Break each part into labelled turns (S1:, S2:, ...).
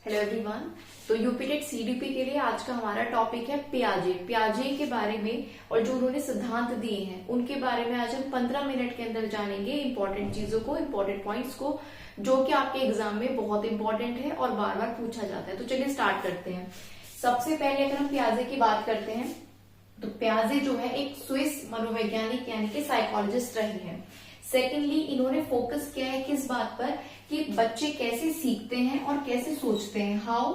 S1: Hello everyone. तो UPTET CDP के लिए आज का हमारा टॉपिक है पियाजे। पियाजे के बारे में और जो उन्होंने सिद्धांत दिए हैं उनके बारे में आज हम 15 मिनट के अंदर जानेंगे इंपॉर्टेंट चीजों को, इंपॉर्टेंट पॉइंट्स को, जो कि आपके एग्जाम में बहुत इंपॉर्टेंट है और बार बार पूछा जाता है। तो चलिए स्टार्ट करते हैं। सबसे पहले अगर हम पियाजे की बात करते हैं तो पियाजे जो है एक स्विस मनोवैज्ञानिक यानी कि साइकोलॉजिस्ट रहे हैं। सेकेंडली इन्होंने फोकस किया है किस बात पर कि बच्चे कैसे सीखते हैं और कैसे सोचते हैं। How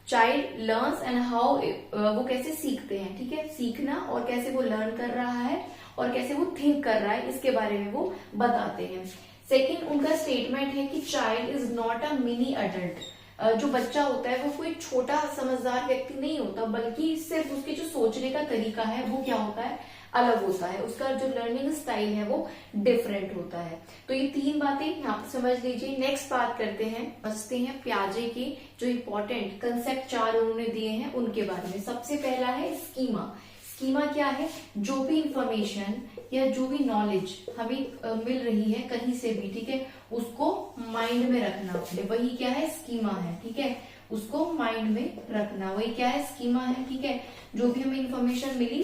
S1: child learns and how वो कैसे सीखते हैं, ठीक है, सीखना और कैसे वो लर्न कर रहा है और कैसे वो थिंक कर रहा है, इसके बारे में वो बताते हैं। सेकेंड उनका स्टेटमेंट है कि child is not a mini adult. जो बच्चा होता है वो कोई छोटा समझदार व्यक्ति नहीं होता, बल्कि सिर्फ उसके जो सोचने का तरीका है वो क्या होता है, अलग होता है। उसका जो लर्निंग स्टाइल है वो डिफरेंट होता है। तो ये तीन बातें यहाँ पे समझ लीजिए। नेक्स्ट बात करते हैं, समझते हैं पियाजे के जो इंपॉर्टेंट कंसेप्ट 4 उन्होंने दिए हैं उनके बारे में। सबसे पहला है स्कीमा। स्कीमा क्या है? जो भी इंफॉर्मेशन या जो भी नॉलेज हमें मिल रही है कहीं से भी, ठीक है, उसको माइंड में रखना, वही क्या है, स्कीमा है, ठीक है, उसको माइंड में रखना, वही क्या है, स्कीमा है, ठीक है। जो भी हमें इंफॉर्मेशन मिली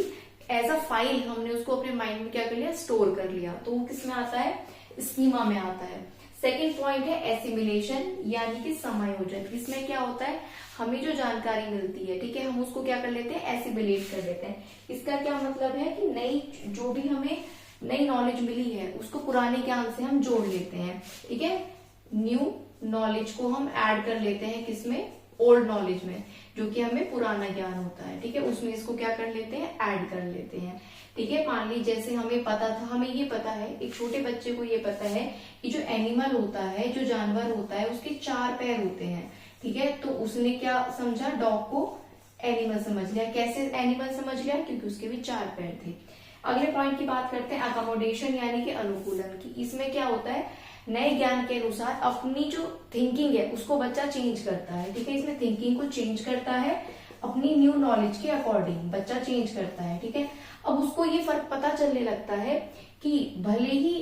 S1: एज अ फाइल हमने उसको अपने माइंड में क्या कर लिया, स्टोर कर लिया, तो वो किस में आता है, स्कीमा में आता है। सेकेंड पॉइंट है एसिमिलेशन यानी कि समायोजन। इसमें क्या होता है, हमें जो जानकारी मिलती है, ठीक है, हम उसको क्या कर लेते हैं, एसिमिलेट कर लेते हैं। इसका क्या मतलब है कि नई जो भी हमें नई नॉलेज मिली है उसको पुराने ज्ञान से हम जोड़ लेते हैं, ठीक है। न्यू नॉलेज को हम ऐड कर लेते हैं किसमें, ओल्ड नॉलेज में, जो कि हमें पुराना ज्ञान होता है, ठीक है, उसमें इसको क्या कर लेते हैं, ऐड कर लेते हैं, ठीक है। मान ली जैसे हमें पता था, हमें ये पता है, एक छोटे बच्चे को ये पता है कि जो एनिमल होता है, जो जानवर होता है, उसके 4 पैर होते हैं, ठीक है। तो उसने क्या समझा, डॉग को एनिमल समझ लिया। कैसे एनिमल समझ लिया, क्योंकि उसके भी 4 पैर थे। अगले पॉइंट की बात करते हैं अकोमोडेशन यानी कि अनुकूलन की। इसमें क्या होता है, नए ज्ञान के अनुसार अपनी जो थिंकिंग है उसको बच्चा चेंज करता है, ठीक है, इसमें थिंकिंग को चेंज करता है, अपनी न्यू नॉलेज के अकॉर्डिंग बच्चा चेंज करता है, ठीक है। अब उसको ये फर्क पता चलने लगता है कि भले ही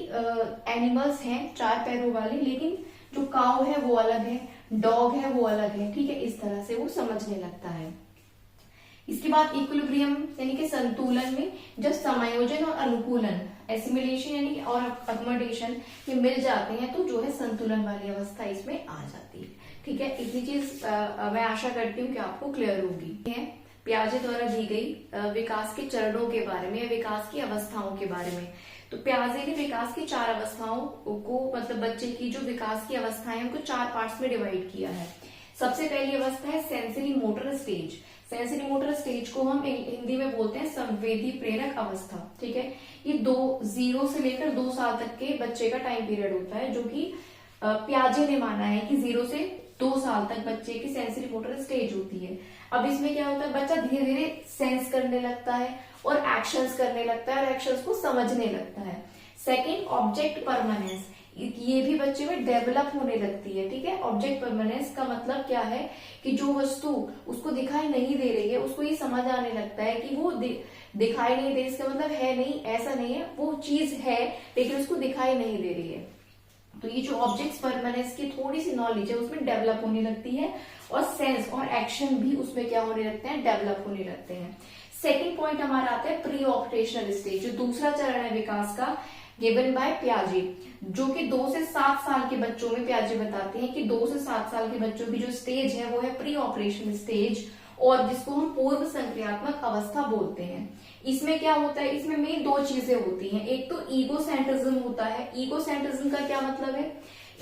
S1: एनिमल्स हैं 4 पैरों वाले, लेकिन जो काऊ है वो अलग है, डॉग है वो अलग है, ठीक है, इस तरह से वो समझने लगता है। इसके बाद इक्विलिब्रियम यानी कि संतुलन में जब समायोजन और अनुकूलन, एसिमिलेशन यानी और अकोमोडेशन ये मिल जाते हैं तो जो है संतुलन वाली अवस्था इसमें आ जाती है, ठीक है। इतनी चीज मैं आशा करती हूँ कि आपको क्लियर होगी। पियाजे द्वारा दी गई विकास के चरणों के बारे में, विकास की अवस्थाओं के बारे में। तो पियाजे ने विकास की 4 अवस्थाओं को, मतलब बच्चे की जो विकास की अवस्थाएं उनको 4 पार्ट्स में डिवाइड किया है। सबसे पहली अवस्था है sensory motor stage. Sensory motor stage को हम हिंदी में बोलते हैं संवेदी प्रेरक अवस्था, ठीक है। ये 0 से लेकर 2 साल तक के बच्चे का टाइम पीरियड होता है, जो कि पियाजे ने माना है कि 0 से 2 साल तक बच्चे की सेंसरी मोटर स्टेज होती है। अब इसमें क्या होता है, बच्चा धीरे धीरे सेंस करने लगता है और एक्शंस करने लगता है और एक्शंस को समझने लगता है। सेकेंड ऑब्जेक्ट परमानेंस, ये भी बच्चे में डेवलप होने लगती है, ठीक है। ऑब्जेक्ट परमानेंस का मतलब क्या है कि जो वस्तु उसको दिखाई नहीं दे रही है उसको ये समझ आने लगता है कि वो दिखाई नहीं दे, इसका मतलब है नहीं, ऐसा नहीं है, वो चीज है लेकिन उसको दिखाई नहीं दे रही है। तो ये जो ऑब्जेक्ट परमानेंस की थोड़ी सी नॉलेज है उसमें डेवलप होने लगती है और सेंस और एक्शन भी उसमें क्या होने लगते हैं, डेवलप होने लगते हैं। सेकेंड पॉइंट हमारा आता है प्री ऑपरेशनल स्टेज, जो दूसरा चरण है विकास का, गिवन बाय पियाजे, जो कि 2 से 7 साल के बच्चों में पियाजे बताते हैं कि 2 से 7 साल के बच्चों की जो स्टेज है वो है प्री ऑपरेशन स्टेज, और जिसको हम पूर्व संक्रियात्मक अवस्था बोलते हैं। इसमें क्या होता है, इसमें मेन 2 चीजें होती हैं। एक तो ईगोसेंट्रिज्म होता है। ईगोसेंट्रिज्म का क्या मतलब है,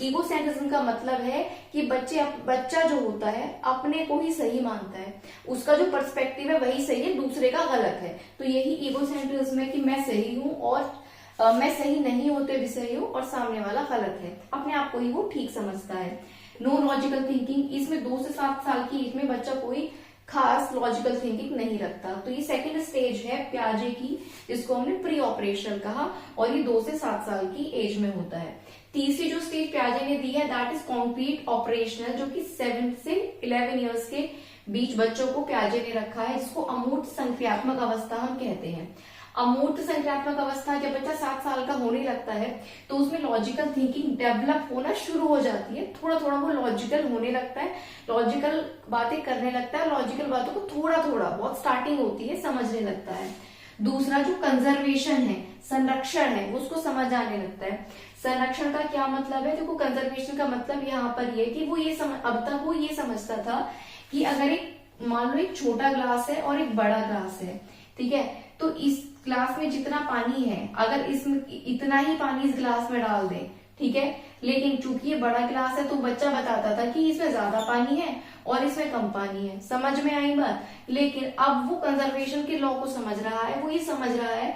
S1: ईगोसेंट्रिज्म का मतलब है कि बच्चा जो होता है अपने को ही सही मानता है, उसका जो पर्सपेक्टिव है वही सही है, दूसरे का गलत है। तो यही ईगोसेंट्रिज्म है कि मैं सही हूं और मैं सही नहीं होते भी सही हूं और सामने वाला गलत है, अपने आप को ही वो ठीक समझता है। नो लॉजिकल थिंकिंग, इसमें 2 से 7 साल की एज में बच्चा कोई खास लॉजिकल थिंकिंग नहीं रखता। तो ये सेकंड स्टेज है पियाजे की, जिसको हमने प्री ऑपरेशनल कहा, और ये 2 से 7 साल की एज में होता है। तीसरी जो स्टेज पियाजे ने दी है दैट इज कंप्लीट ऑपरेशनल, जो कि 7 से 11 ईयर्स के बीच बच्चों को पियाजे ने रखा है, जिसको अमूर्त संक्रियात्मक अवस्था हम कहते हैं। अमूर्त संख्यात्मक अवस्था जब बच्चा 7 साल का होने लगता है तो उसमें लॉजिकल थिंकिंग डेवलप होना शुरू हो जाती है, थोड़ा थोड़ा वो लॉजिकल होने लगता है, लॉजिकल बातें करने लगता है, लॉजिकल बातों को थोड़ा थोड़ा बहुत स्टार्टिंग होती है समझने लगता है। दूसरा जो कंजर्वेशन है, संरक्षण है, उसको समझ आने लगता है। संरक्षण का क्या मतलब है? देखो कंजर्वेशन का मतलब यहाँ पर ये कि वो ये अब तक वो ये समझता था कि अगर एक मान लो एक छोटा ग्लास है और एक बड़ा ग्लास है, ठीक है, तो इस ग्लास में जितना पानी है अगर इसमें इतना ही पानी इस ग्लास में डाल दें, ठीक है, लेकिन चूंकि ये बड़ा ग्लास है तो बच्चा बताता था कि इसमें ज्यादा पानी है और इसमें कम पानी है। समझ में आई बात? लेकिन अब वो कंजर्वेशन के लॉ को समझ रहा है, वो ये समझ रहा है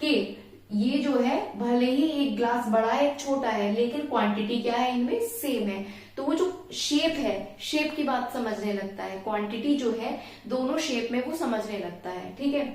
S1: कि ये जो है भले ही एक ग्लास बड़ा है एक छोटा है लेकिन क्वांटिटी क्या है इनमें सेम है। तो वो जो शेप है, शेप की बात समझने लगता है, क्वांटिटी जो है दोनों शेप में वो समझने लगता है, ठीक है।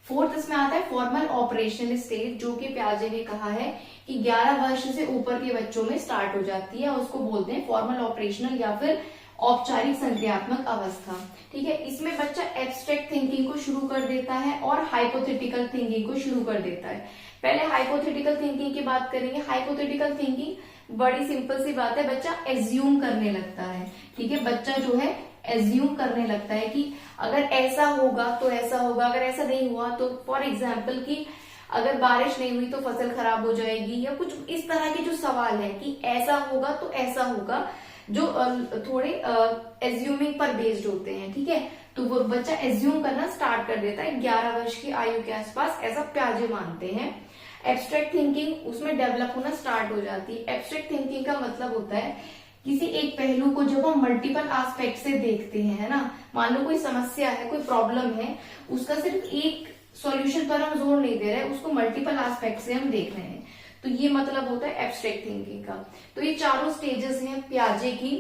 S1: फोर्थ इसमें आता है फॉर्मल ऑपरेशनल स्टेज, जो कि प्याजे ने कहा है कि 11 वर्ष से ऊपर के बच्चों में स्टार्ट हो जाती है, उसको बोलते हैं फॉर्मल ऑपरेशनल या फिर औपचारिक संक्रियात्मक अवस्था, ठीक है। इसमें बच्चा एब्स्ट्रैक्ट थिंकिंग को शुरू कर देता है और हाइपोथेटिकल थिंकिंग को शुरू कर देता है। पहले हाइपोथेटिकल थिंकिंग की बात करेंगे। हाइपोथेटिकल थिंकिंग बड़ी सिंपल सी बात है, बच्चा एज्यूम करने लगता है, ठीक है। बच्चा जो है एज्यूम करने लगता है कि अगर ऐसा होगा तो ऐसा होगा, अगर ऐसा नहीं हुआ तो फॉर एग्जाम्पल कि अगर बारिश नहीं हुई तो फसल खराब हो जाएगी, या कुछ इस तरह के जो सवाल है कि ऐसा होगा तो ऐसा होगा, जो थोड़े एज्यूमिंग पर बेस्ड होते हैं, ठीक है। तो वो बच्चा एज्यूम करना स्टार्ट कर देता है 11 वर्ष की आयु के आसपास, ऐसा प्याजे मानते हैं। एब्स्ट्रैक्ट थिंकिंग उसमें डेवलप होना स्टार्ट हो जाती है। एब्स्ट्रैक्ट थिंकिंग का मतलब होता है किसी एक पहलू को जब हम मल्टीपल एस्पेक्ट से देखते हैं, है ना, मान लो कोई समस्या है, कोई प्रॉब्लम है, उसका सिर्फ एक सॉल्यूशन पर हम जोर नहीं दे रहे, उसको मल्टीपल एस्पेक्ट से हम देख रहे हैं, तो ये मतलब होता है एब्स्ट्रैक्ट थिंकिंग का। तो ये चारों स्टेजेस हैं प्याजे की,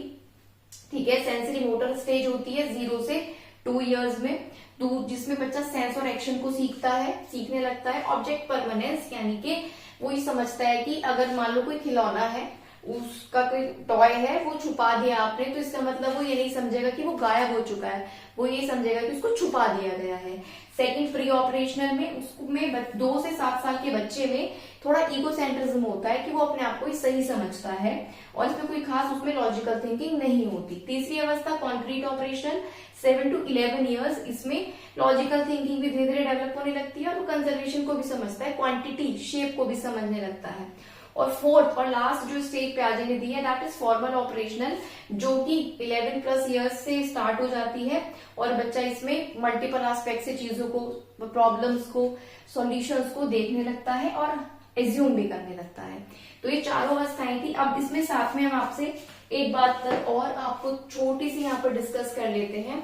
S1: ठीक है। सेंसरी मोटर स्टेज होती है 0 से 2 इयर्स में, तो जिसमें बच्चा सेंस और एक्शन को सीखता है, सीखने लगता है। ऑब्जेक्ट परमानेंस यानी कि वो ये समझता है कि अगर मान लो कोई खिलौना है, उसका कोई टॉय है, वो छुपा दिया आपने, तो इसका मतलब वो ये नहीं समझेगा कि वो गायब हो चुका है, वो ये समझेगा कि उसको छुपा दिया गया है। सेकंड प्री ऑपरेशनल में उसमें 2 से 7 साल के बच्चे में थोड़ा ईगोसेंट्रिज्म होता है कि वो अपने आप को ही सही समझता है और इसमें कोई खास उसमें लॉजिकल थिंकिंग नहीं होती। तीसरी अवस्था कॉन्क्रीट ऑपरेशनल 7 to 11 इयर्स, इसमें लॉजिकल थिंकिंग भी धीरे धीरे डेवलप होने लगती है और वो कंजर्वेशन को भी समझता है, क्वांटिटी शेप को भी समझने लगता है। और फोर्थ और लास्ट जो स्टेज प्याजे ने दी है दैट इज फॉर्मल ऑपरेशनल, जो कि 11+ इयर्स से स्टार्ट हो जाती है और बच्चा इसमें मल्टीपल एस्पेक्ट से चीजों को, प्रॉब्लम्स को, सॉल्यूशंस को देखने लगता है और एज्यूम भी करने लगता है। तो ये चारों अवस्थाएं थी। अब इसमें साथ में हम आपसे एक बात और आपको छोटी सी यहाँ पर डिस्कस कर लेते हैं।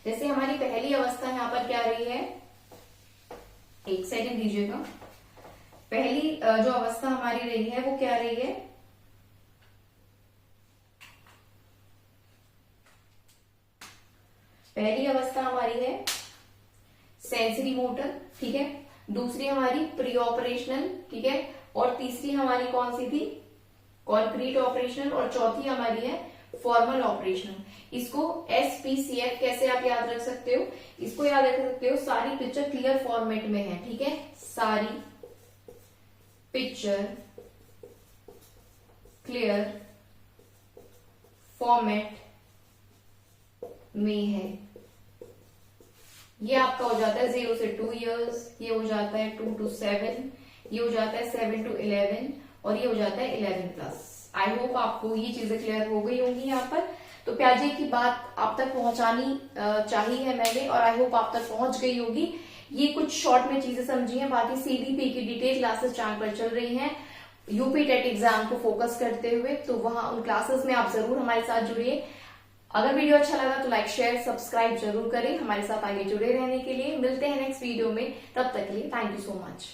S1: जैसे हमारी पहली अवस्था यहाँ पर क्या रही है, एक सेकंड दीजिएगा। पहली जो अवस्था हमारी रही है वो क्या रही है, पहली अवस्था हमारी है सेंसरी मोटर, ठीक है। दूसरी हमारी प्री ऑपरेशनल, ठीक है। और तीसरी हमारी कौन सी थी, कॉन्क्रीट ऑपरेशनल। और चौथी हमारी है फॉर्मल ऑपरेशनल। इसको SPCF कैसे आप याद रख सकते हो, इसको याद रख सकते हो, सारी पिक्चर क्लियर फॉर्मेट में है, ठीक है। सारी पिक्चर क्लियर फॉर्मेट में है। ये आपका हो जाता है 0 से 2 इयर्स, ये हो जाता है 2 to 7, ये हो जाता है 7 to 11 और ये हो जाता है 11+। आई होप आपको ये चीजें क्लियर हो गई होंगी यहाँ पर। तो प्याजे की बात आप तक पहुंचानी चाहिए है मैंने, और आई होप आप तक पहुंच गई होगी। ये कुछ शॉर्ट में चीजें समझी हैं, बाकी CDP की डिटेल क्लासेस चैनल पर चल रही हैं यूपी टेट एग्जाम को फोकस करते हुए, तो वहां उन क्लासेस में आप जरूर हमारे साथ जुड़िए। अगर वीडियो अच्छा लगा तो लाइक शेयर सब्सक्राइब जरूर करें। हमारे साथ आगे जुड़े रहने के लिए मिलते हैं नेक्स्ट वीडियो में, तब तक के लिए थैंक यू सो मच।